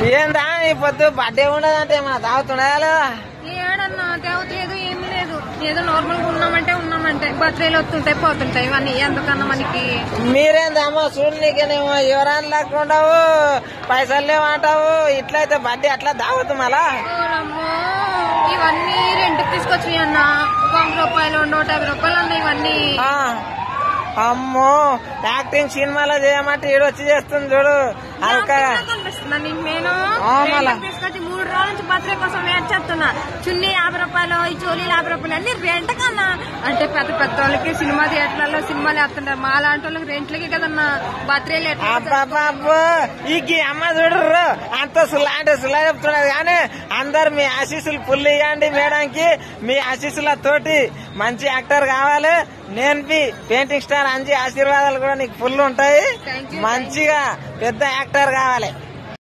ఏందా ఈ పొద్దు బర్త్డే ఉండదంటే ఏమన్నా తాగుతుండదా? ఏడన్నా తేవట్లేదు, ఏమి లేదు. ఏదో నార్మల్ గా ఉన్నామంటే బర్త్డేలు వస్తుంటాయి పోతుంటాయి, ఇవన్నీ ఎందుకన్నా మనకి. మీరేందమ్మా చూడు, నీకేనేమో ఎవరని లేకుండావు, పైసలు లేవంటావు, ఇట్లయితే బర్త్డే అట్లా తాగుతు మళ్ళా. ఇవన్నీ రెంట్కి తీసుకొచ్చి అన్న 100 రూపాయలు 150 రూపాయలు అన్న ఇవన్నీ. అమ్మో, యాక్టింగ్ సినిమాలో చేయమంటే ఈడొచ్చి చేస్తుంది చూడు. కనిపిస్తుందా నీకు? నేను తీసుకొచ్చి 3 రోజుల నుంచి బర్త్డే కోసం వెయిట్ చేస్తున్నా. చున్నీ 50 రూపాయలు, ఈ చోలీలు 50 రూపాయలు అన్ని రెంట్ కన్నా. అంటే పెద్ద పెద్ద వాళ్ళకి సినిమా థియేటర్లలో సినిమాలు వేస్తుంటారు, మా లాంటి వాళ్ళకి రెంట్లకి కదన్నా బర్త్డేలు. ఈ అమ్మ చూడరు అంత సుల్లా అంటే సుల్లా చెప్తున్నది, కానీ అందరు మీ ఆశీస్సులు ఫుల్ ఇవ్వండి మేడానికి. మీ ఆశీస్సులతోటి మంచి యాక్టర్ కావాలి. నేను పెయింటింగ్ స్టార్ అంజి ఆశీర్వాదాలు కూడా నీకు ఫుల్ ఉంటాయి. మంచిగా పెద్ద యాక్టర్ కావాలి.